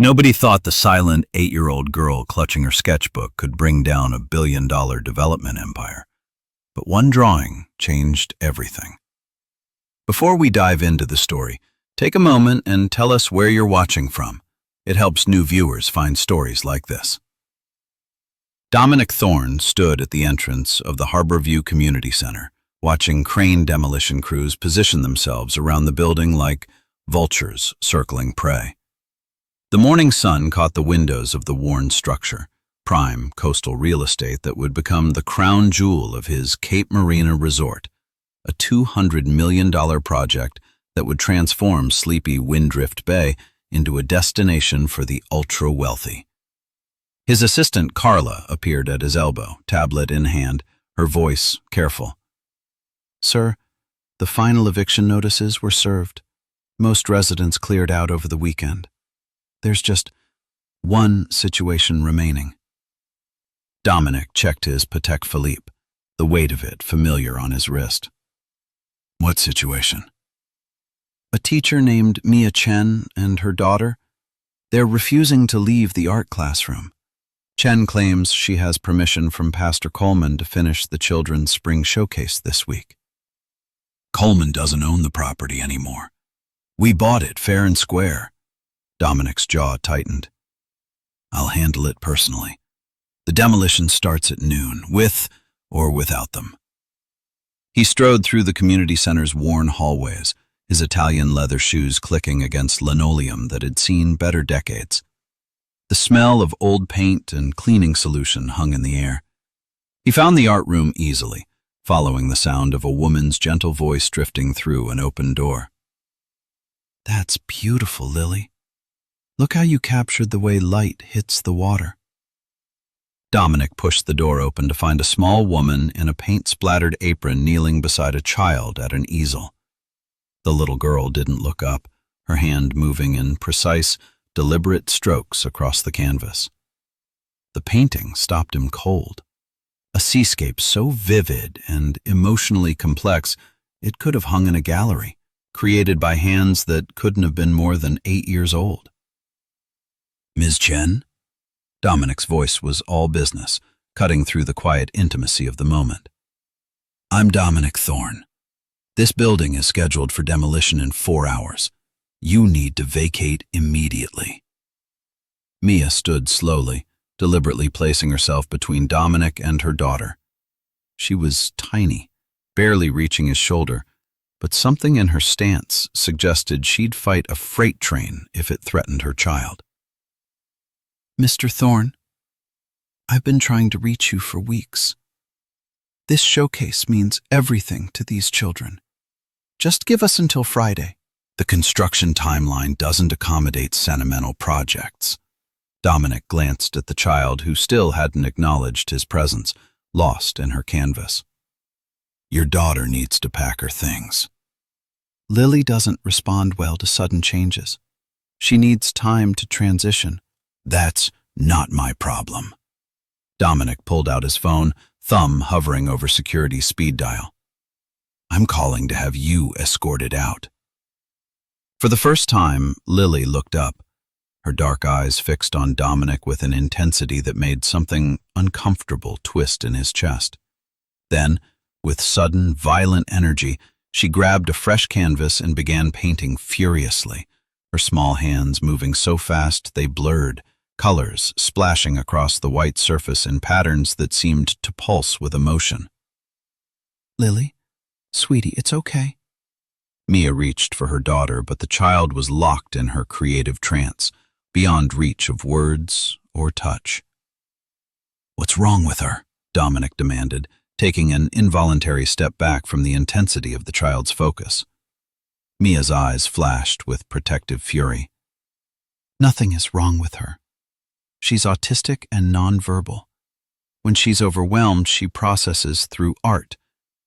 Nobody thought the silent 8-year-old girl clutching her sketchbook could bring down a billion-dollar development empire. But one drawing changed everything. Before we dive into the story, take a moment and tell us where you're watching from. It helps new viewers find stories like this. Dominic Thorne stood at the entrance of the Harborview Community Center, watching crane demolition crews position themselves around the building like vultures circling prey. The morning sun caught the windows of the worn structure, prime coastal real estate that would become the crown jewel of his Cape Marina resort, a $200 million project that would transform sleepy Windrift Bay into a destination for the ultra-wealthy. His assistant Carla appeared at his elbow, tablet in hand, her voice careful. "Sir, the final eviction notices were served. Most residents cleared out over the weekend. There's just one situation remaining." Dominic checked his Patek Philippe, the weight of it familiar on his wrist. "What situation?" "A teacher named Lily Chen and her daughter. They're refusing to leave the art classroom. Chen claims she has permission from Pastor Coleman to finish the children's spring showcase this week." "Coleman doesn't own the property anymore. We bought it fair and square." Dominic's jaw tightened. "I'll handle it personally. The demolition starts at noon, with or without them." He strode through the community center's worn hallways, his Italian leather shoes clicking against linoleum that had seen better decades. The smell of old paint and cleaning solution hung in the air. He found the art room easily, following the sound of a woman's gentle voice drifting through an open door. "That's beautiful, Lily. Look how you captured the way light hits the water." Dominic pushed the door open to find a small woman in a paint-splattered apron kneeling beside a child at an easel. The little girl didn't look up, her hand moving in precise, deliberate strokes across the canvas. The painting stopped him cold. A seascape so vivid and emotionally complex it could have hung in a gallery, created by hands that couldn't have been more than 8 years old. "Ms. Chen?" Dominic's voice was all business, cutting through the quiet intimacy of the moment. "I'm Dominic Thorne. This building is scheduled for demolition in 4 hours. You need to vacate immediately." Mia stood slowly, deliberately placing herself between Dominic and her daughter. She was tiny, barely reaching his shoulder, but something in her stance suggested she'd fight a freight train if it threatened her child. "Mr. Thorne, I've been trying to reach you for weeks. This showcase means everything to these children. Just give us until Friday." "The construction timeline doesn't accommodate sentimental projects." Dominic glanced at the child who still hadn't acknowledged his presence, lost in her canvas. "Your daughter needs to pack her things." "Lily doesn't respond well to sudden changes. She needs time to transition." "That's not my problem." Dominic pulled out his phone, thumb hovering over security's speed dial. "I'm calling to have you escorted out." For the first time, Lily looked up, her dark eyes fixed on Dominic with an intensity that made something uncomfortable twist in his chest. Then, with sudden, violent energy, she grabbed a fresh canvas and began painting furiously, her small hands moving so fast they blurred, colors splashing across the white surface in patterns that seemed to pulse with emotion. "Lily, sweetie, it's okay." Mia reached for her daughter, but the child was locked in her creative trance, beyond reach of words or touch. "What's wrong with her?" Dominic demanded, taking an involuntary step back from the intensity of the child's focus. Mia's eyes flashed with protective fury. "Nothing is wrong with her. She's autistic and nonverbal. When she's overwhelmed, she processes through art,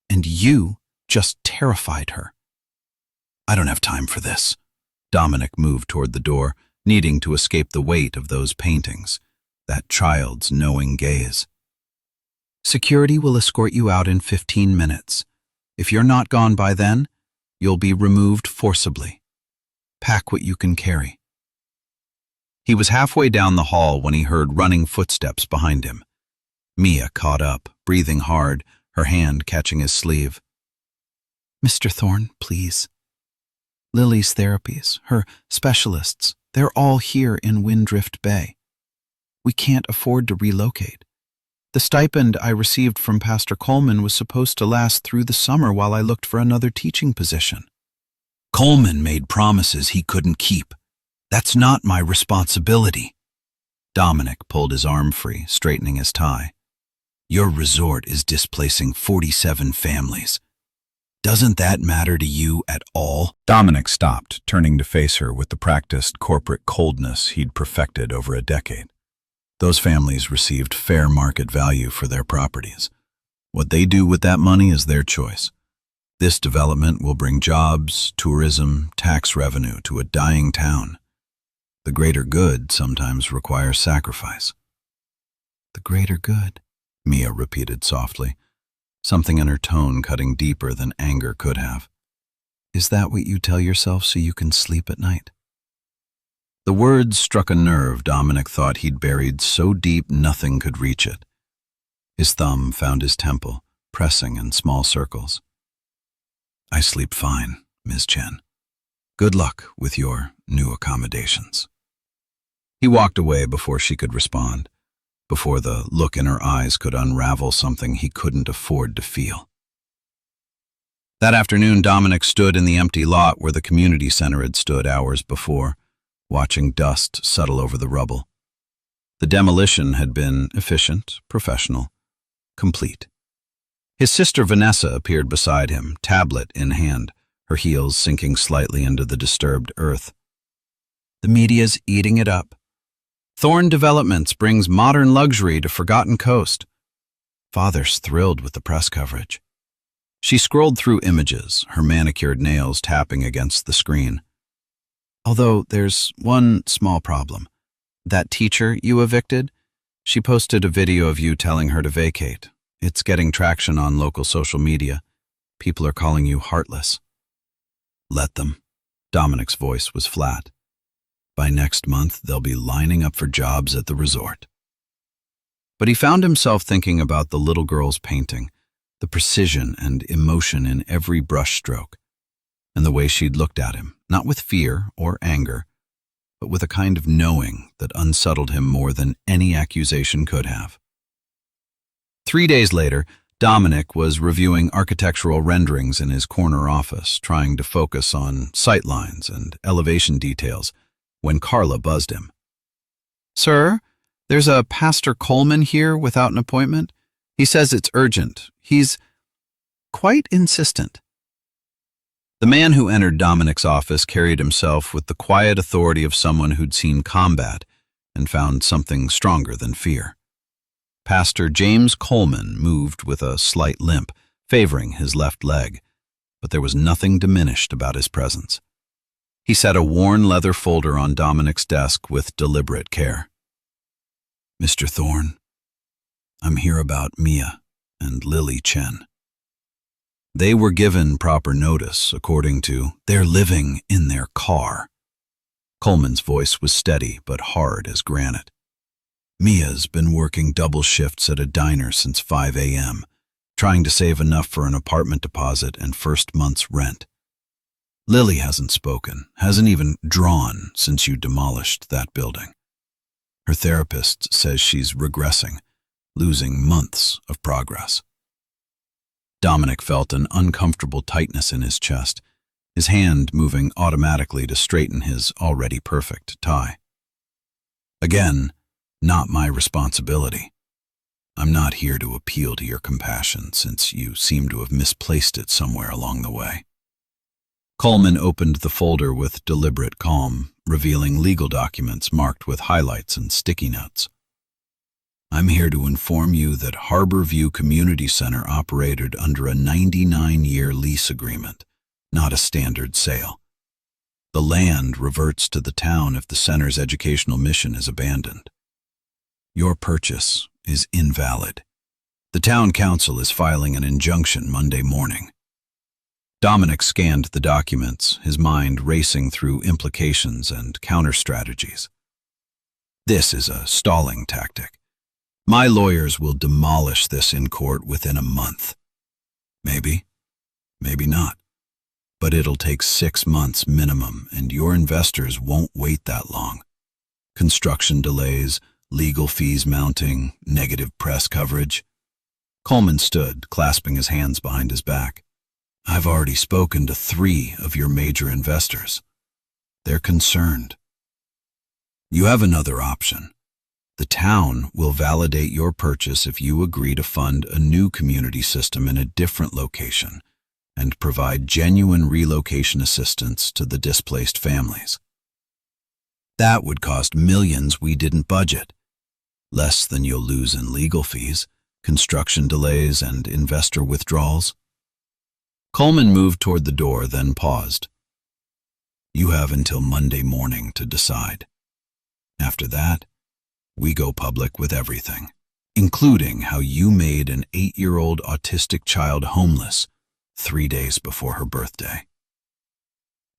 and you just terrified her." "I don't have time for this." Dominic moved toward the door, needing to escape the weight of those paintings, that child's knowing gaze. "Security will escort you out in 15 minutes. If you're not gone by then, you'll be removed forcibly. Pack what you can carry." He was halfway down the hall when he heard running footsteps behind him. Mia caught up, breathing hard, her hand catching his sleeve. "Mr. Thorne, please. Lily's therapies, her specialists, they're all here in Windrift Bay. We can't afford to relocate. The stipend I received from Pastor Coleman was supposed to last through the summer while I looked for another teaching position." "Coleman made promises he couldn't keep. That's not my responsibility." Dominic pulled his arm free, straightening his tie. "Your resort is displacing 47 families. Doesn't that matter to you at all?" Dominic stopped, turning to face her with the practiced corporate coldness he'd perfected over a decade. Those families received fair market value for their properties. What they do with that money is their choice. This development will bring jobs, tourism, tax revenue to a dying town. The greater good sometimes requires sacrifice. "The greater good," Mia repeated softly, something in her tone cutting deeper than anger could have. "Is that what you tell yourself so you can sleep at night?" The words struck a nerve Dominic thought he'd buried so deep nothing could reach it. His thumb found his temple, pressing in small circles. "I sleep fine, Ms. Chen. Good luck with your new accommodations." He walked away before she could respond, before the look in her eyes could unravel something he couldn't afford to feel. That afternoon, Dominic stood in the empty lot where the community center had stood hours before, watching dust settle over the rubble. The demolition had been efficient, professional, complete. His sister Vanessa appeared beside him, tablet in hand, her heels sinking slightly into the disturbed earth. "The media's eating it up. Thorne Developments brings modern luxury to Forgotten Coast." Father's thrilled with the press coverage. She scrolled through images, her manicured nails tapping against the screen. "Although there's one small problem. That teacher you evicted, she posted a video of you telling her to vacate. It's getting traction on local social media. People are calling you heartless." "Let them." Dominic's voice was flat. "By next month, they'll be lining up for jobs at the resort." But he found himself thinking about the little girl's painting, the precision and emotion in every brushstroke, and the way she'd looked at him, not with fear or anger, but with a kind of knowing that unsettled him more than any accusation could have. 3 days later, Dominic was reviewing architectural renderings in his corner office, trying to focus on sightlines and elevation details, when Carla buzzed him. "Sir, there's a Pastor Coleman here without an appointment. He says it's urgent. He's quite insistent." The man who entered Dominic's office carried himself with the quiet authority of someone who'd seen combat and found something stronger than fear. Pastor James Coleman moved with a slight limp, favoring his left leg, but there was nothing diminished about his presence. He set a worn leather folder on Dominic's desk with deliberate care. "Mr. Thorne, I'm here about Mia and Lily Chen. They were given proper notice, according to they're living in their car." Coleman's voice was steady but hard as granite. "Mia's been working double shifts at a diner since 5 a.m., trying to save enough for an apartment deposit and first month's rent. Lily hasn't spoken, hasn't even drawn since you demolished that building. Her therapist says she's regressing, losing months of progress." Dominic felt an uncomfortable tightness in his chest, his hand moving automatically to straighten his already perfect tie. "Again, not my responsibility. I'm not here to appeal to your compassion, since you seem to have misplaced it somewhere along the way." Coleman opened the folder with deliberate calm, revealing legal documents marked with highlights and sticky notes. "I'm here to inform you that Harborview Community Center operated under a 99-year lease agreement, not a standard sale. The land reverts to the town if the center's educational mission is abandoned. Your purchase is invalid. The town council is filing an injunction Monday morning." Dominic scanned the documents, his mind racing through implications and counter-strategies. This is a stalling tactic. My lawyers will demolish this in court within a month. Maybe, maybe not. But it'll take 6 months minimum, and your investors won't wait that long. Construction delays, legal fees mounting, negative press coverage. Coleman stood, clasping his hands behind his back. I've already spoken to 3 of your major investors. They're concerned. You have another option. The town will validate your purchase if you agree to fund a new community system in a different location and provide genuine relocation assistance to the displaced families. That would cost millions we didn't budget, less than you'll lose in legal fees, construction delays, and investor withdrawals. Coleman moved toward the door, then paused. You have until Monday morning to decide. After that, we go public with everything, including how you made an 8-year-old autistic child homeless 3 days before her birthday.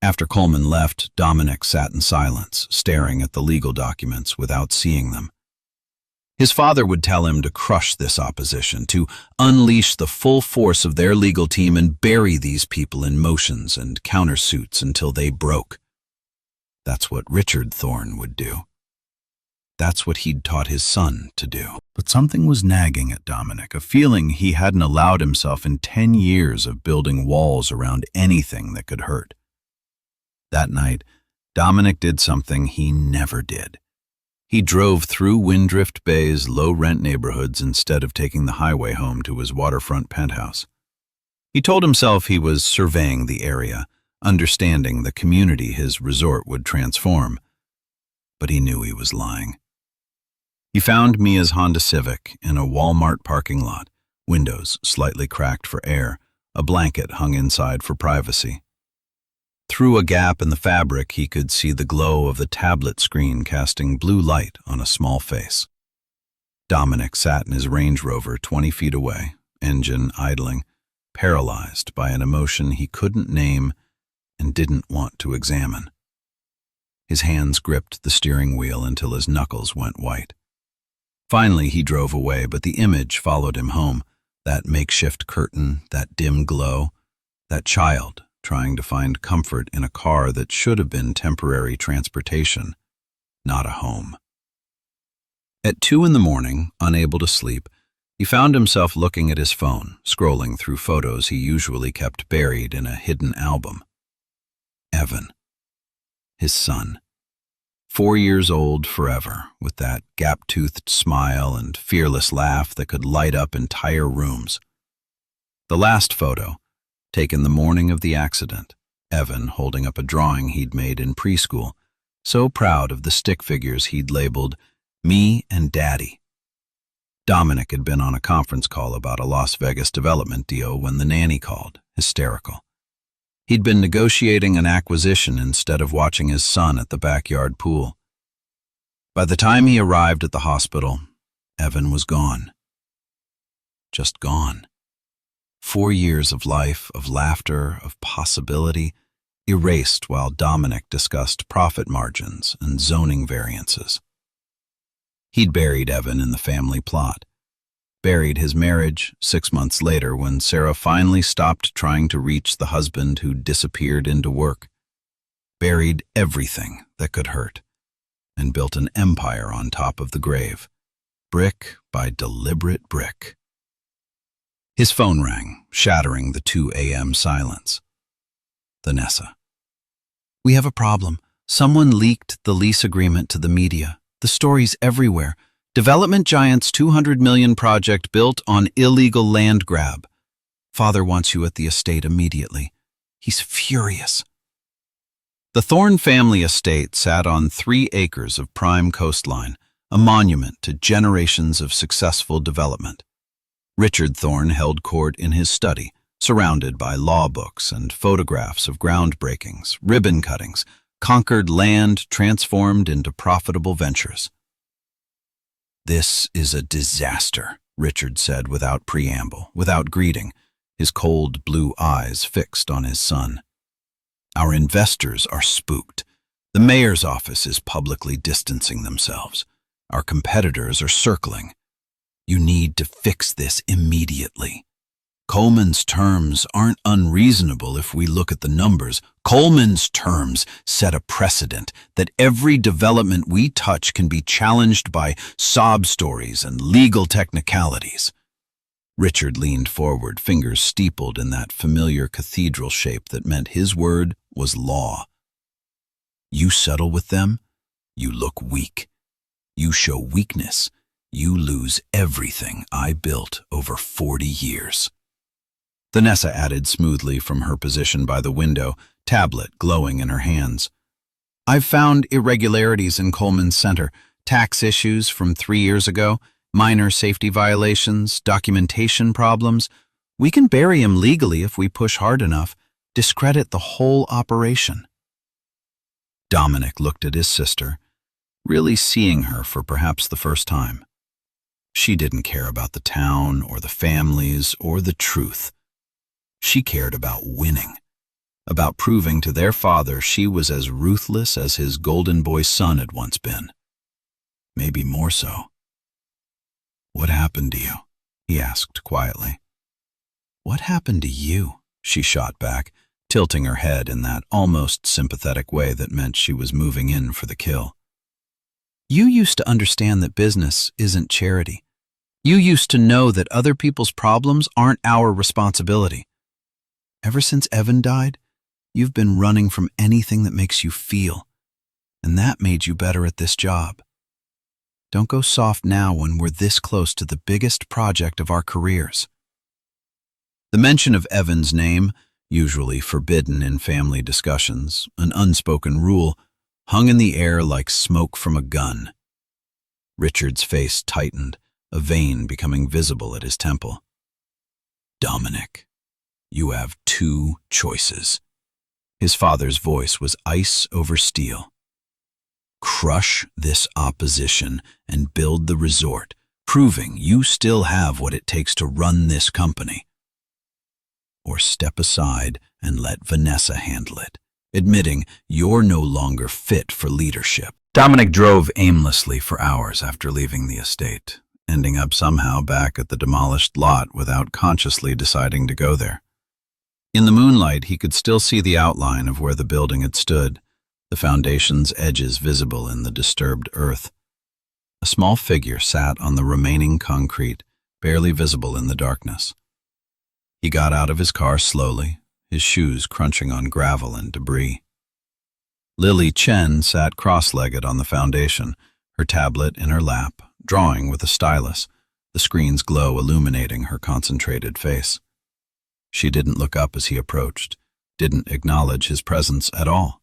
After Coleman left, Dominic sat in silence, staring at the legal documents without seeing them. His father would tell him to crush this opposition, to unleash the full force of their legal team and bury these people in motions and countersuits until they broke. That's what Richard Thorne would do. That's what he'd taught his son to do. But something was nagging at Dominic, a feeling he hadn't allowed himself in 10 years of building walls around anything that could hurt. That night, Dominic did something he never did. He drove through Windrift Bay's low-rent neighborhoods instead of taking the highway home to his waterfront penthouse. He told himself he was surveying the area, understanding the community his resort would transform. But he knew he was lying. He found Mia's Honda Civic in a Walmart parking lot, windows slightly cracked for air, a blanket hung inside for privacy. Through a gap in the fabric, he could see the glow of the tablet screen casting blue light on a small face. Dominic sat in his Range Rover 20 feet away, engine idling, paralyzed by an emotion he couldn't name and didn't want to examine. His hands gripped the steering wheel until his knuckles went white. Finally, he drove away, but the image followed him home, that makeshift curtain, that dim glow, that child trying to find comfort in a car that should have been temporary transportation, not a home. At 2 in the morning, unable to sleep, he found himself looking at his phone, scrolling through photos he usually kept buried in a hidden album. Evan, his son, 4 years old forever, with that gap-toothed smile and fearless laugh that could light up entire rooms. The last photo, taken the morning of the accident, Evan holding up a drawing he'd made in preschool, so proud of the stick figures he'd labeled Me and Daddy. Dominic had been on a conference call about a Las Vegas development deal when the nanny called, hysterical. He'd been negotiating an acquisition instead of watching his son at the backyard pool. By the time he arrived at the hospital, Evan was gone. Just gone. 4 years of life, of laughter, of possibility, erased while Dominic discussed profit margins and zoning variances. He'd buried Evan in the family plot. Buried his marriage 6 months later when Sarah finally stopped trying to reach the husband who disappeared into work. Buried everything that could hurt, and built an empire on top of the grave, brick by deliberate brick. His phone rang, shattering the 2 a.m. silence. Vanessa. We have a problem. Someone leaked the lease agreement to the media. The story's everywhere. Development giant's $200 million project built on illegal land grab. Father wants you at the estate immediately. He's furious. The Thorne family estate sat on 3 acres of prime coastline, a monument to generations of successful development. Richard Thorne held court in his study, surrounded by law books and photographs of groundbreakings, ribbon cuttings, conquered land transformed into profitable ventures. This is a disaster, Richard said without preamble, without greeting, his cold blue eyes fixed on his son. Our investors are spooked. The mayor's office is publicly distancing themselves. Our competitors are circling. You need to fix this immediately. Coleman's terms aren't unreasonable if we look at the numbers. Coleman's terms set a precedent that every development we touch can be challenged by sob stories and legal technicalities. Richard leaned forward, fingers steepled in that familiar cathedral shape that meant his word was law. You settle with them, you look weak. You show weakness, you lose everything I built over 40 years. Vanessa added smoothly from her position by the window, tablet glowing in her hands. I've found irregularities in Coleman's Center, tax issues from 3 years ago, minor safety violations, documentation problems. We can bury him legally if we push hard enough, discredit the whole operation. Dominic looked at his sister, really seeing her for perhaps the first time. She didn't care about the town or the families or the truth. She cared about winning, about proving to their father she was as ruthless as his golden boy son had once been. Maybe more so. What happened to you? He asked quietly. What happened to you? She shot back, tilting her head in that almost sympathetic way that meant she was moving in for the kill. You used to understand that business isn't charity. You used to know that other people's problems aren't our responsibility. Ever since Evan died, you've been running from anything that makes you feel, and that made you better at this job. Don't go soft now when we're this close to the biggest project of our careers. The mention of Evan's name, usually forbidden in family discussions, an unspoken rule, hung in the air like smoke from a gun. Richard's face tightened, a vein becoming visible at his temple. Dominic, you have 2 choices. His father's voice was ice over steel. Crush this opposition and build the resort, proving you still have what it takes to run this company. Or step aside and let Vanessa handle it, admitting you're no longer fit for leadership. Dominic drove aimlessly for hours after leaving the estate, ending up somehow back at the demolished lot without consciously deciding to go there. In the moonlight, he could still see the outline of where the building had stood, the foundation's edges visible in the disturbed earth. A small figure sat on the remaining concrete, barely visible in the darkness. He got out of his car slowly, his shoes crunching on gravel and debris. Lily Chen sat cross-legged on the foundation, her tablet in her lap, drawing with a stylus, the screen's glow illuminating her concentrated face. She didn't look up as he approached, didn't acknowledge his presence at all.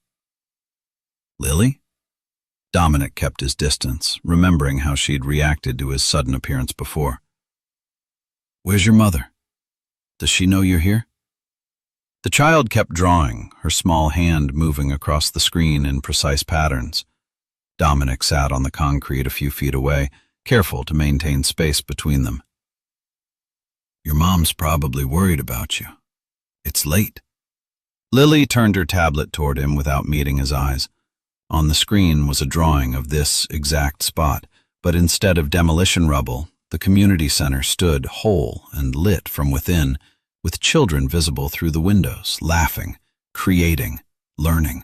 Lily? Dominic kept his distance, remembering how she'd reacted to his sudden appearance before. Where's your mother? Does she know you're here? The child kept drawing, her small hand moving across the screen in precise patterns. Dominic sat on the concrete a few feet away, careful to maintain space between them. Your mom's probably worried about you. It's late. Lily turned her tablet toward him without meeting his eyes. On the screen was a drawing of this exact spot, but instead of demolition rubble, the community center stood whole and lit from within, with children visible through the windows, laughing, creating, learning.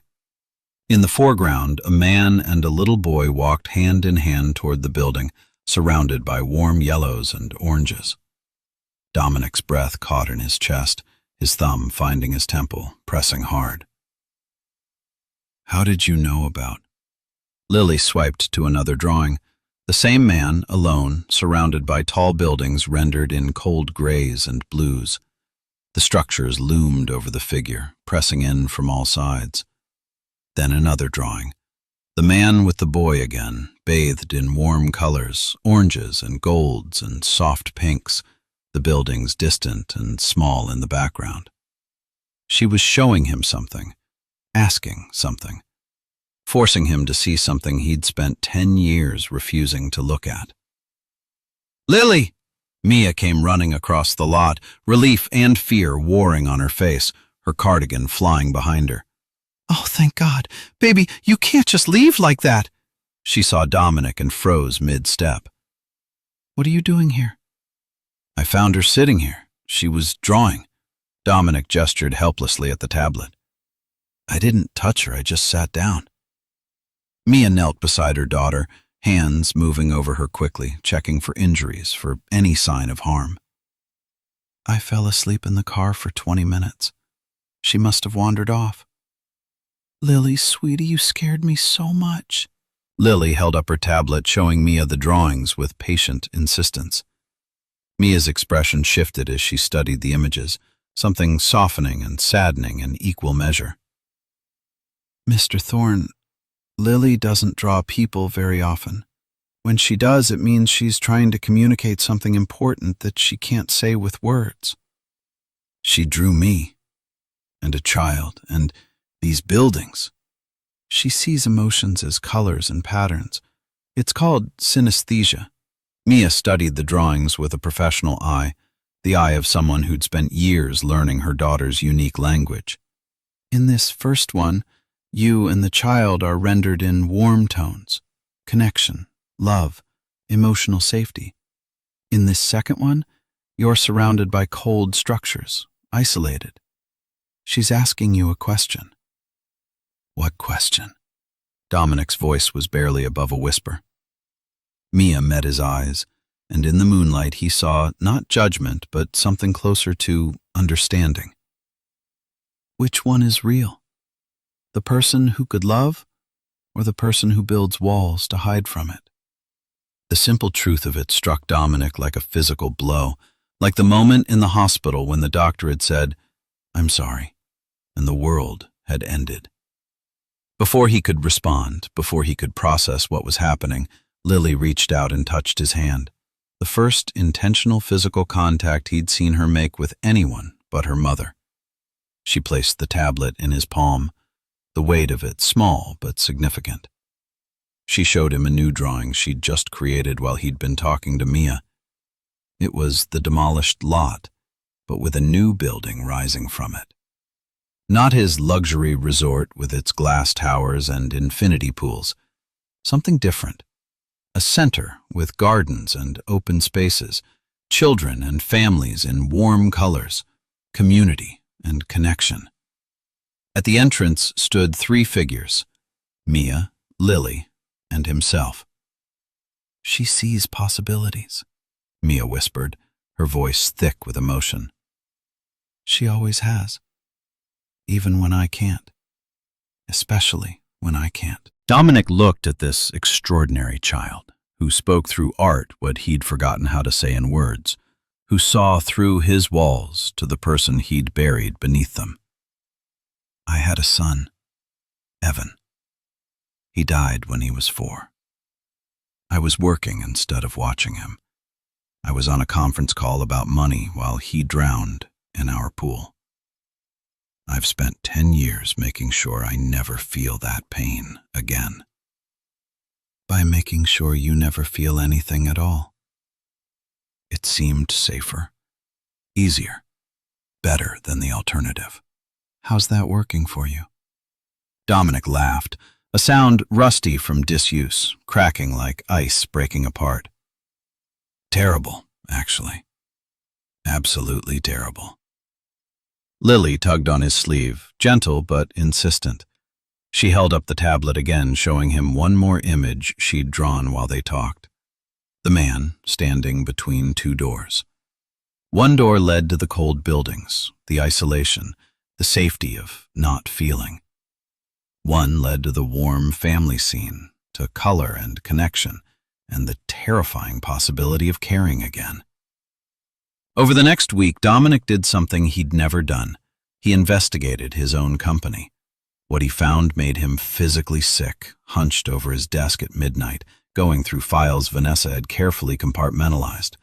In the foreground, a man and a little boy walked hand in hand toward the building, surrounded by warm yellows and oranges. Dominic's breath caught in his chest, his thumb finding his temple, pressing hard. How did you know about? Lily swiped to another drawing. The same man, alone, surrounded by tall buildings rendered in cold grays and blues. The structures loomed over the figure, pressing in from all sides. Then another drawing. The man with the boy again, bathed in warm colors, oranges and golds and soft pinks, the buildings distant and small in the background. She was showing him something, asking something, forcing him to see something he'd spent 10 years refusing to look at. Lily! Mia came running across the lot, relief and fear warring on her face, her cardigan flying behind her. Oh, thank God. Baby, you can't just leave like that. She saw Dominic and froze mid-step. "What are you doing here?" "I found her sitting here. She was drawing." Dominic gestured helplessly at the tablet. "I didn't touch her, I just sat down." Mia knelt beside her daughter, hands moving over her quickly, checking for injuries, for any sign of harm. "I fell asleep in the car for 20 minutes. She must have wandered off." "Lily, sweetie, you scared me so much." Lily held up her tablet, showing Mia the drawings with patient insistence. Mia's expression shifted as she studied the images, something softening and saddening in equal measure. "Mr. Thorne, Lily doesn't draw people very often. When she does, it means she's trying to communicate something important that she can't say with words. She drew me, and a child, and these buildings. She sees emotions as colors and patterns. It's called synesthesia." Mia studied the drawings with a professional eye, the eye of someone who'd spent years learning her daughter's unique language. "In this first one, you and the child are rendered in warm tones, connection, love, emotional safety. In this second one, you're surrounded by cold structures, isolated. She's asking you a question." "What question?" Dominic's voice was barely above a whisper. Mia met his eyes, and in the moonlight he saw not judgment, but something closer to understanding. "Which one is real? The person who could love, or the person who builds walls to hide from it?" The simple truth of it struck Dominic like a physical blow, like the moment in the hospital when the doctor had said, "I'm sorry," and the world had ended. Before he could respond, before he could process what was happening, Lily reached out and touched his hand, the first intentional physical contact he'd seen her make with anyone but her mother. She placed the tablet in his palm, the weight of it small but significant. She showed him a new drawing she'd just created while he'd been talking to Mia. It was the demolished lot, but with a new building rising from it. Not his luxury resort with its glass towers and infinity pools. Something different. A center with gardens and open spaces, children and families in warm colors, community and connection. At the entrance stood 3 figures, Mia, Lily, and himself. "She sees possibilities," Mia whispered, her voice thick with emotion. "She always has. Even when I can't. Especially when I can't." Dominic looked at this extraordinary child, who spoke through art what he'd forgotten how to say in words, who saw through his walls to the person he'd buried beneath them. "I had a son, Evan. He died when he was 4. I was working instead of watching him. I was on a conference call about money while he drowned in our pool. I've spent 10 years making sure I never feel that pain again. By making sure you never feel anything at all. It seemed safer, easier, better than the alternative. How's that working for you?" Dominic laughed, a sound rusty from disuse, cracking like ice breaking apart. "Terrible, actually. Absolutely terrible." Lily tugged on his sleeve, gentle but insistent. She held up the tablet again, showing him one more image she'd drawn while they talked. The man standing between 2 doors. One door led to the cold buildings, the isolation, the safety of not feeling. One led to the warm family scene, to color and connection, and the terrifying possibility of caring again. Over the next week, Dominic did something he'd never done. He investigated his own company. What he found made him physically sick, hunched over his desk at midnight, going through files Vanessa had carefully compartmentalized,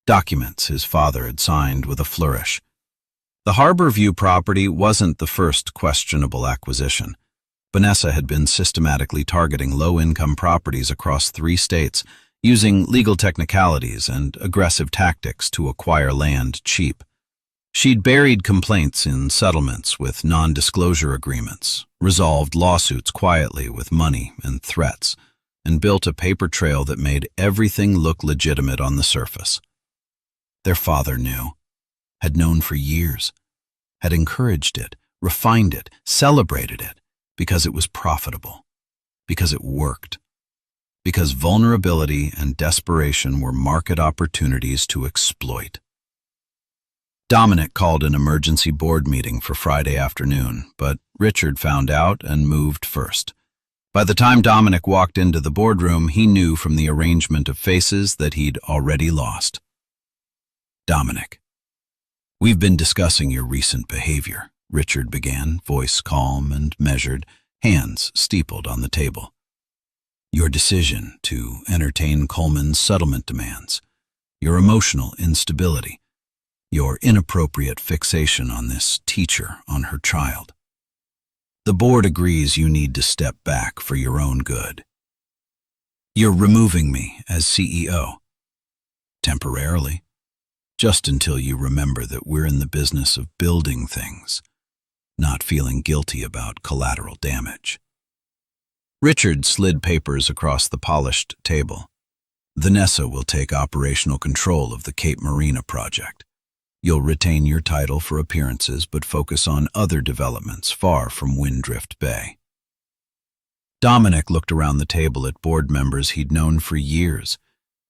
documents his father had signed with a flourish. The Harborview property wasn't the first questionable acquisition. Vanessa had been systematically targeting low-income properties across 3 states, using legal technicalities and aggressive tactics to acquire land cheap. She'd buried complaints in settlements with non-disclosure agreements, resolved lawsuits quietly with money and threats, and built a paper trail that made everything look legitimate on the surface. Their father knew, had known for years, had encouraged it, refined it, celebrated it, because it was profitable, because it worked, because vulnerability and desperation were market opportunities to exploit. Dominic called an emergency board meeting for Friday afternoon, but Richard found out and moved first. By the time Dominic walked into the boardroom, he knew from the arrangement of faces that he'd already lost. "Dominic, we've been discussing your recent behavior," Richard began, voice calm and measured, hands steepled on the table. "Your decision to entertain Coleman's settlement demands, your emotional instability, your inappropriate fixation on this teacher, on her child. The board agrees you need to step back for your own good. You're removing me as CEO. Temporarily, just until you remember that we're in the business of building things, not feeling guilty about collateral damage." Richard slid papers across the polished table. "Vanessa will take operational control of the Cape Marina project. You'll retain your title for appearances but focus on other developments far from Windrift Bay." Dominic looked around the table at board members he'd known for years,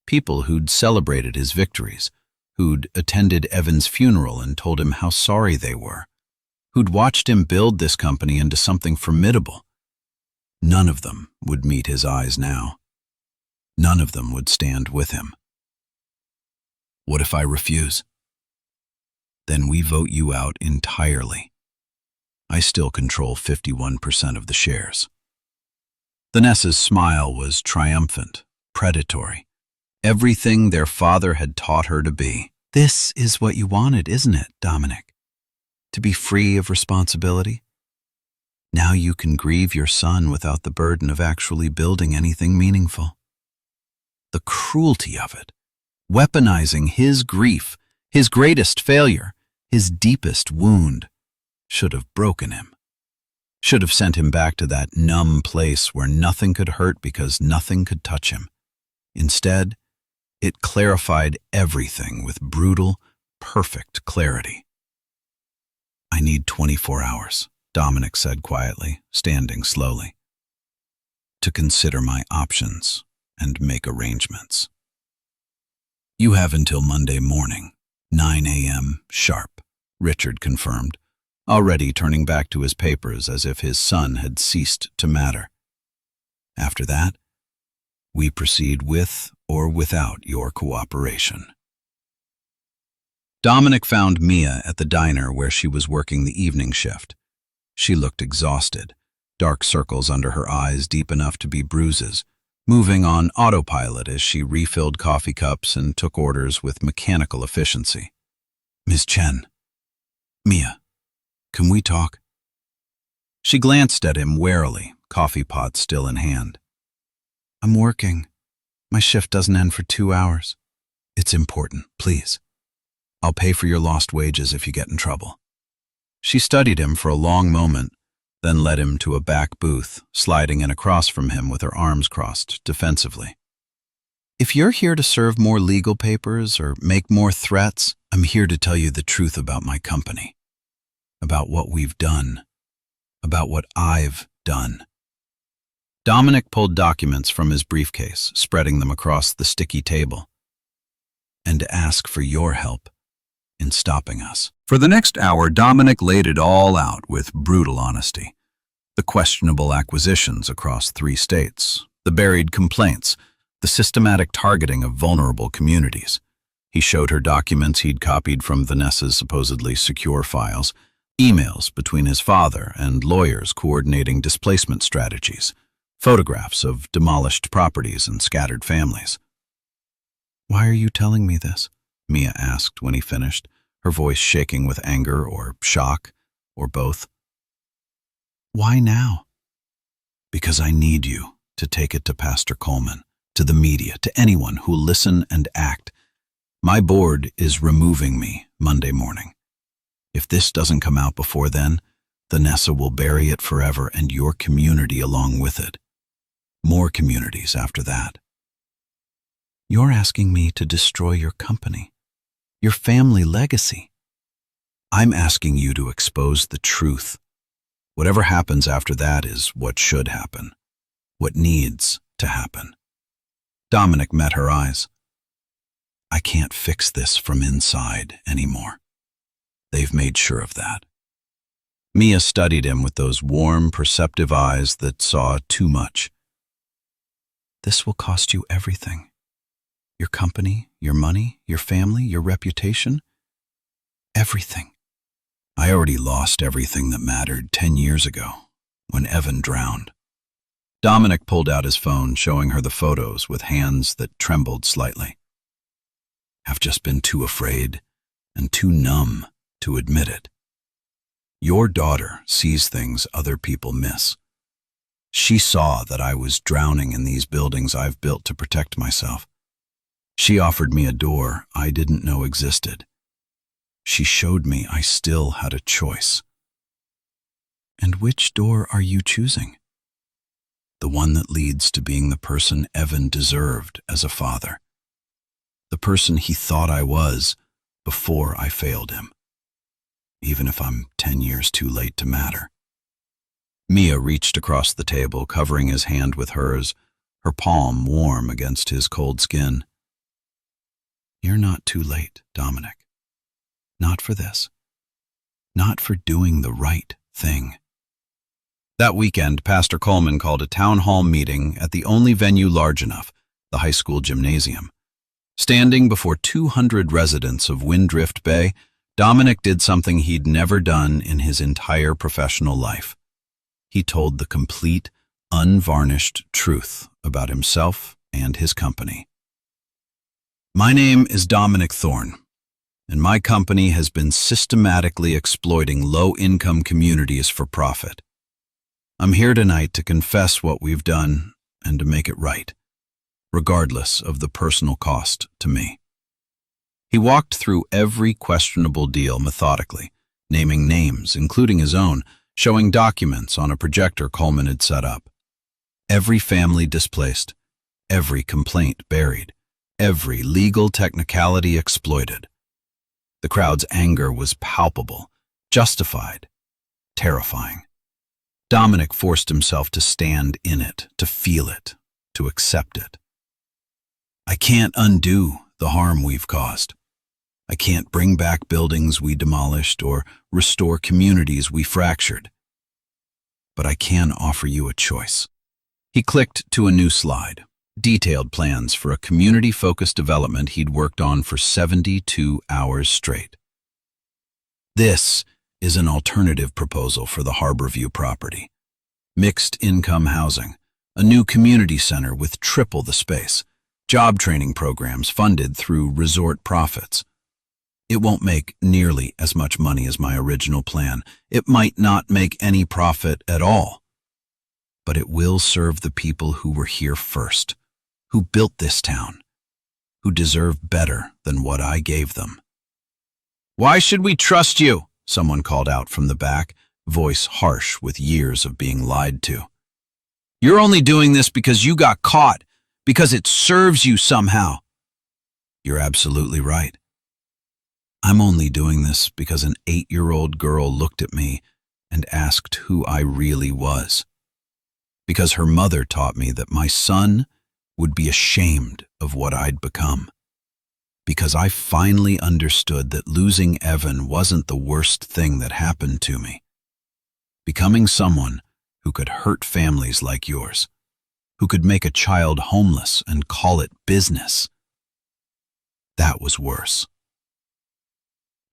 people who'd celebrated his victories, who'd attended Evan's funeral and told him how sorry they were, who'd watched him build this company into something formidable. None of them would meet his eyes now. None of them would stand with him. "What if I refuse?" "Then we vote you out entirely. I still control 51% of the shares." Vanessa's smile was triumphant, predatory, everything their father had taught her to be. "This is what you wanted, isn't it, Dominic? To be free of responsibility? Now you can grieve your son without the burden of actually building anything meaningful." The cruelty of it, weaponizing his grief, his greatest failure, his deepest wound, should have broken him, should have sent him back to that numb place where nothing could hurt because nothing could touch him. Instead, it clarified everything with brutal, perfect clarity. "I need 24 hours, Dominic said quietly, standing slowly, "to consider my options and make arrangements." "You have until Monday morning, 9 a.m. sharp," Richard confirmed, already turning back to his papers as if his son had ceased to matter. "After that, we proceed with or without your cooperation." Dominic found Mia at the diner where she was working the evening shift. She looked exhausted, dark circles under her eyes deep enough to be bruises, moving on autopilot as she refilled coffee cups and took orders with mechanical efficiency. "Ms. Chen, Mia, can we talk?" She glanced at him warily, coffee pot still in hand. "I'm working. My shift doesn't end for 2 hours. It's important, please. I'll pay for your lost wages if you get in trouble." She studied him for a long moment, then led him to a back booth, sliding in across from him with her arms crossed defensively. "If you're here to serve more legal papers or make more threats, I'm here to tell you the truth about my company, about what we've done, about what I've done." Dominic pulled documents from his briefcase, spreading them across the sticky table. "And to ask for your help in stopping us." For the next hour, Dominic laid it all out with brutal honesty. The questionable acquisitions across 3 states, the buried complaints, the systematic targeting of vulnerable communities. He showed her documents he'd copied from Vanessa's supposedly secure files, emails between his father and lawyers coordinating displacement strategies, photographs of demolished properties and scattered families. "Why are you telling me this?" Mia asked when he finished, her voice shaking with anger or shock, or both. "Why now?" "Because I need you to take it to Pastor Coleman, to the media, to anyone who'll listen and act. My board is removing me Monday morning. If this doesn't come out before then, Vanessa will bury it forever and your community along with it. More communities after that. You're asking me to destroy your company, your family legacy. I'm asking you to expose the truth. Whatever happens after that is what should happen, what needs to happen. Dominic met her eyes. I can't fix this from inside anymore. They've made sure of that. Mia studied him with those warm, perceptive eyes that saw too much. This will cost you everything. Your company, your money, your family, your reputation. Everything. I already lost everything that mattered 10 years ago, when Evan drowned. Dominic pulled out his phone, showing her the photos with hands that trembled slightly. I've just been too afraid and too numb to admit it. Your daughter sees things other people miss. She saw that I was drowning in these buildings I've built to protect myself. She offered me a door I didn't know existed. She showed me I still had a choice. And which door are you choosing? The one that leads to being the person Evan deserved as a father. The person he thought I was before I failed him. Even if I'm 10 years too late to matter. Mia reached across the table, covering his hand with hers, her palm warm against his cold skin. You're not too late, Dominic. Not for this. Not for doing the right thing. That weekend, Pastor Coleman called a town hall meeting at the only venue large enough, the high school gymnasium. Standing before 200 residents of Windrift Bay, Dominic did something he'd never done in his entire professional life. He told the complete, unvarnished truth about himself and his company. My name is Dominic Thorne, and my company has been systematically exploiting low-income communities for profit. I'm here tonight to confess what we've done and to make it right, regardless of the personal cost to me. He walked through every questionable deal methodically, naming names, including his own, showing documents on a projector Coleman had set up. Every family displaced, every complaint buried, every legal technicality exploited. The crowd's anger was palpable, justified, terrifying. Dominic forced himself to stand in it, to feel it, to accept it. I can't undo the harm we've caused. I can't bring back buildings we demolished or restore communities we fractured. But I can offer you a choice. He clicked to a new slide, detailed plans for a community-focused development he'd worked on for 72 hours straight. This is an alternative proposal for the Harborview property. Mixed-income housing, a new community center with triple the space, job training programs funded through resort profits. It won't make nearly as much money as my original plan. It might not make any profit at all. But it will serve the people who were here first, who built this town, who deserve better than what I gave them. Why should we trust you? Someone called out from the back, voice harsh with years of being lied to. You're only doing this because you got caught, because it serves you somehow. You're absolutely right. I'm only doing this because an 8-year-old girl looked at me and asked who I really was. Because her mother taught me that my son would be ashamed of what I'd become. Because I finally understood that losing Evan wasn't the worst thing that happened to me. Becoming someone who could hurt families like yours, who could make a child homeless and call it business, that was worse.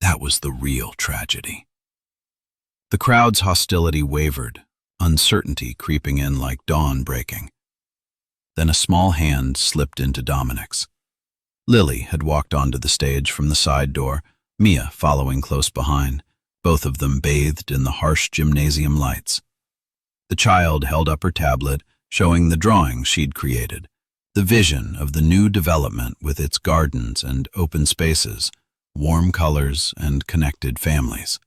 That was the real tragedy. The crowd's hostility wavered, uncertainty creeping in like dawn breaking. Then a small hand slipped into Dominic's. Lily had walked onto the stage from the side door, Mia following close behind, both of them bathed in the harsh gymnasium lights. The child held up her tablet, showing the drawing she'd created, the vision of the new development with its gardens and open spaces, warm colors and connected families.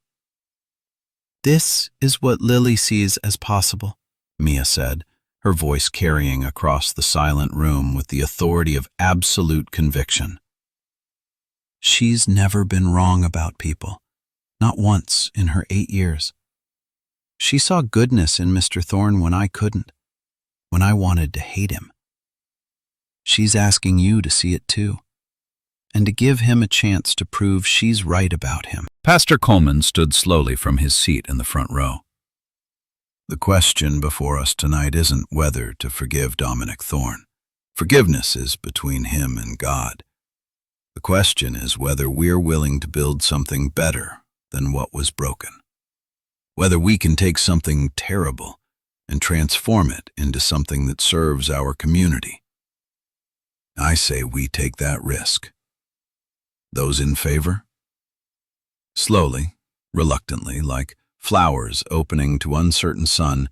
This is what Lily sees as possible, Mia said, her voice carrying across the silent room with the authority of absolute conviction. She's never been wrong about people, not once in her 8 years. She saw goodness in Mr. Thorne when I couldn't, when I wanted to hate him. She's asking you to see it too, and to give him a chance to prove she's right about him. Pastor Coleman stood slowly from his seat in the front row. The question before us tonight isn't whether to forgive Dominic Thorne. Forgiveness is between him and God. The question is whether we're willing to build something better than what was broken. Whether we can take something terrible and transform it into something that serves our community. I say we take that risk. Those in favor? Slowly, reluctantly, like flowers opening to uncertain sun,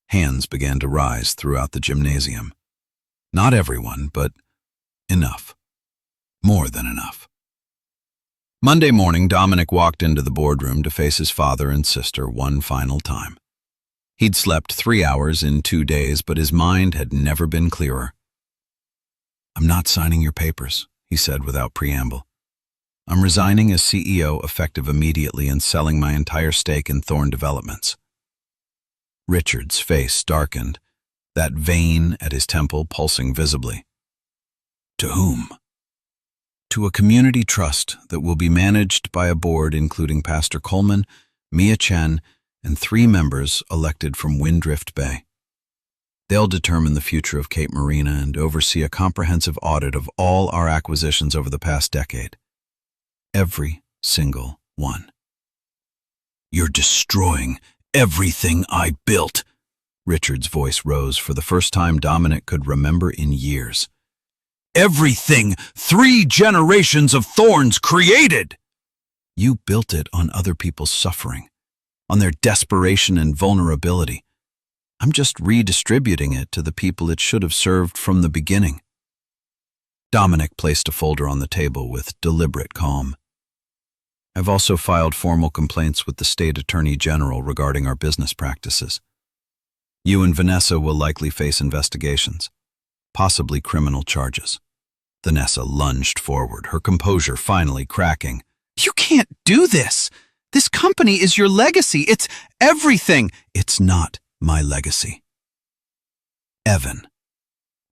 hands began to rise throughout the gymnasium. Not everyone, but enough. More than enough. Monday morning, Dominic walked into the boardroom to face his father and sister one final time. He'd slept 3 hours in 2 days, but his mind had never been clearer. "I'm not signing your papers," he said without preamble. "I'm resigning as CEO effective immediately and selling my entire stake in Thorne Developments." Richard's face darkened, that vein at his temple pulsing visibly. "To whom?" "To a community trust that will be managed by a board including Pastor Coleman, Lily Chen, and 3 members elected from Windrift Bay. They'll determine the future of Cape Marina and oversee a comprehensive audit of all our acquisitions over the past decade. Every single one." "You're destroying everything I built." Richard's voice rose for the first time Dominic could remember in years. "Everything 3 generations of Thornes created!" "You built it on other people's suffering, on their desperation and vulnerability. I'm just redistributing it to the people it should have served from the beginning." Dominic placed a folder on the table with deliberate calm. "I've also filed formal complaints with the State Attorney General regarding our business practices. You and Vanessa will likely face investigations, possibly criminal charges." Vanessa lunged forward, her composure finally cracking. "You can't do this! This company is your legacy. It's everything." "It's not my legacy. Evan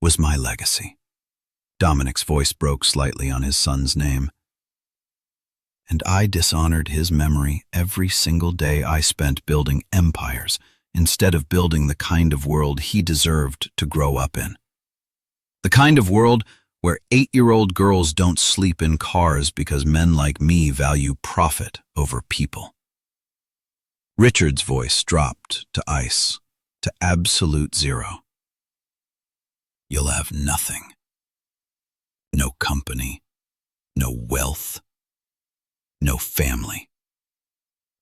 was my legacy." Dominic's voice broke slightly on his son's name. "And I dishonored his memory every single day I spent building empires instead of building the kind of world he deserved to grow up in. The kind of world where 8-year-old girls don't sleep in cars because men like me value profit over people." Richard's voice dropped to ice, to absolute zero. "You'll have nothing. No company, no wealth, no family.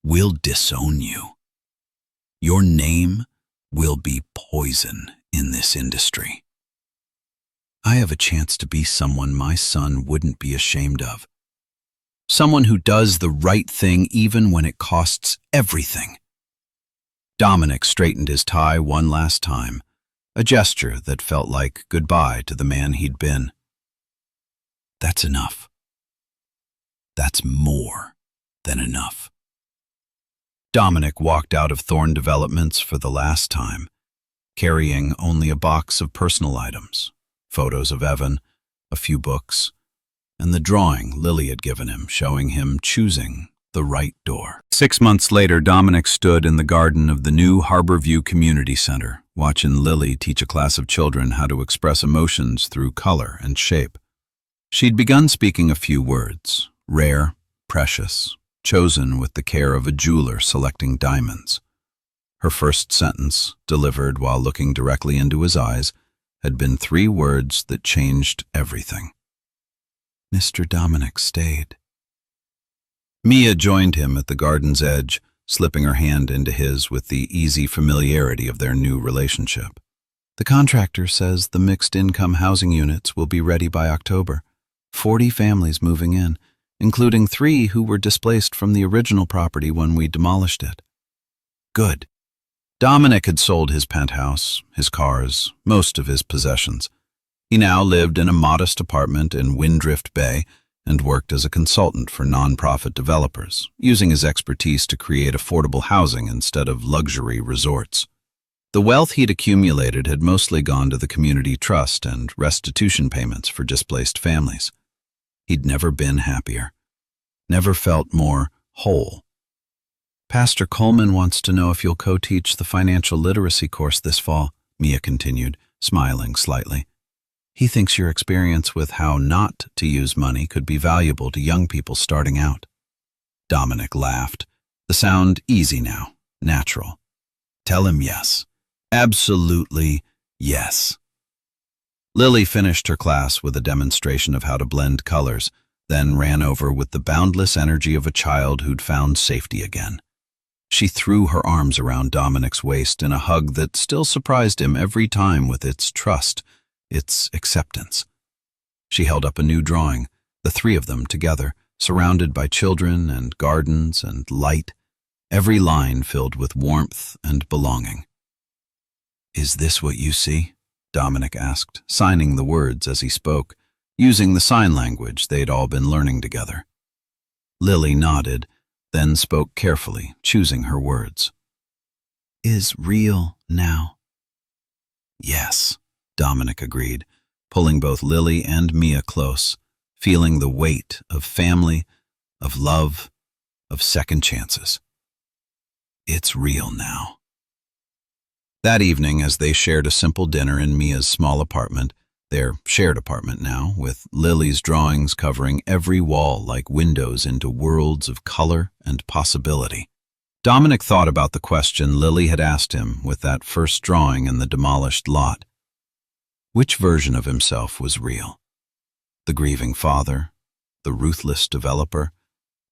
We'll disown you. Your name will be poison in this industry. I have a chance to be someone my son wouldn't be ashamed of. Someone who does the right thing even when it costs everything." Dominic straightened his tie one last time, a gesture that felt like goodbye to the man he'd been. "That's enough. That's more than enough." Dominic walked out of Thorne Developments for the last time, carrying only a box of personal items, photos of Evan, a few books, and the drawing Lily had given him showing him choosing the right door. 6 months later, Dominic stood in the garden of the new Harborview Community Center, watching Lily teach a class of children how to express emotions through color and shape. She'd begun speaking a few words, rare, precious, chosen with the care of a jeweler selecting diamonds. Her first sentence, delivered while looking directly into his eyes, had been 3 words that changed everything. Mr. Dominic stayed. Mia joined him at the garden's edge, slipping her hand into his with the easy familiarity of their new relationship. "The contractor says the mixed-income housing units will be ready by October. 40 families moving in, including 3 who were displaced from the original property when we demolished it." "Good. Dominic had sold his penthouse, his cars, most of his possessions. He now lived in a modest apartment in Windrift Bay and worked as a consultant for nonprofit developers, using his expertise to create affordable housing instead of luxury resorts. The wealth he'd accumulated had mostly gone to the community trust and restitution payments for displaced families. He'd never been happier, never felt more whole. Pastor Coleman wants to know if you'll co-teach the financial literacy course this fall, Mia continued, smiling slightly. He thinks your experience with how not to use money could be valuable to young people starting out. Dominic laughed, the sound easy now, natural. Tell him yes. Absolutely yes. Lily finished her class with a demonstration of how to blend colors, then ran over with the boundless energy of a child who'd found safety again. She threw her arms around Dominic's waist in a hug that still surprised him every time with its trust, its acceptance. She held up a new drawing, the three of them together, surrounded by children and gardens and light, every line filled with warmth and belonging. Is this what you see? Dominic asked, signing the words as he spoke, using the sign language they'd all been learning together. Lily nodded, then spoke carefully, choosing her words. Is real now? Yes, Dominic agreed, pulling both Lily and Mia close, feeling the weight of family, of love, of second chances. It's real now. That evening, as they shared a simple dinner in Mia's small apartment, their shared apartment now, with Lily's drawings covering every wall like windows into worlds of color and possibility, Dominic thought about the question Lily had asked him with that first drawing in the demolished lot. Which version of himself was real? The grieving father, the ruthless developer,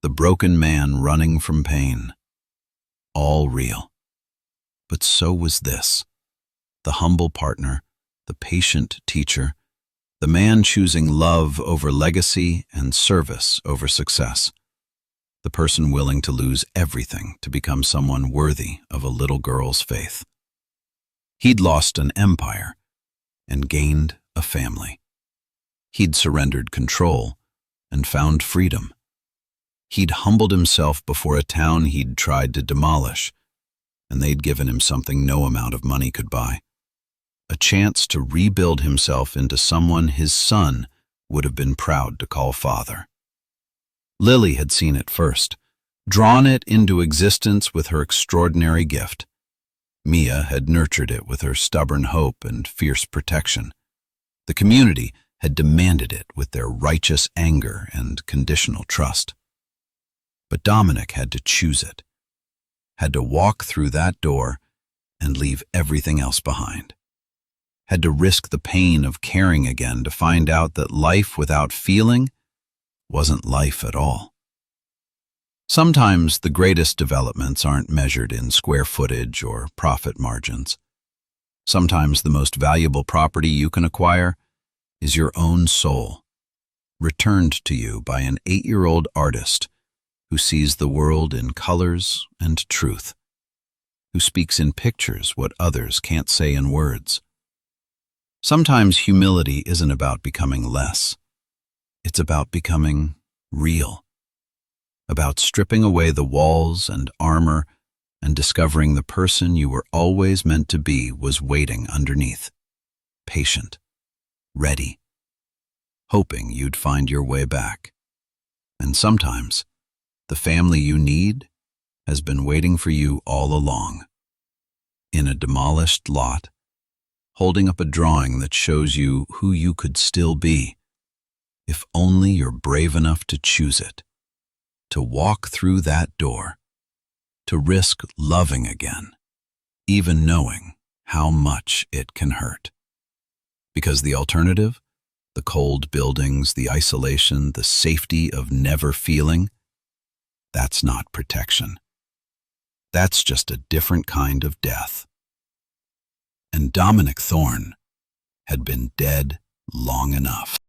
the broken man running from pain. All real. But so was this, the humble partner, the patient teacher, the man choosing love over legacy and service over success, the person willing to lose everything to become someone worthy of a little girl's faith. He'd lost an empire and gained a family. He'd surrendered control and found freedom. He'd humbled himself before a town he'd tried to demolish, and they'd given him something no amount of money could buy. A chance to rebuild himself into someone his son would have been proud to call father. Lily had seen it first, drawn it into existence with her extraordinary gift. Mia had nurtured it with her stubborn hope and fierce protection. The community had demanded it with their righteous anger and conditional trust. But Dominic had to choose it, had to walk through that door and leave everything else behind. Had to risk the pain of caring again to find out that life without feeling wasn't life at all. Sometimes the greatest developments aren't measured in square footage or profit margins. Sometimes the most valuable property you can acquire is your own soul, returned to you by an 8-year-old artist who sees the world in colors and truth, who speaks in pictures what others can't say in words. Sometimes humility isn't about becoming less. It's about becoming real, about stripping away the walls and armor and discovering the person you were always meant to be was waiting underneath, patient, ready, hoping you'd find your way back. And sometimes, the family you need has been waiting for you all along, in a demolished lot, holding up a drawing that shows you who you could still be, if only you're brave enough to choose it, to walk through that door, to risk loving again, even knowing how much it can hurt. Because the alternative, the cold buildings, the isolation, the safety of never feeling, that's not protection. That's just a different kind of death. And Dominic Thorne had been dead long enough.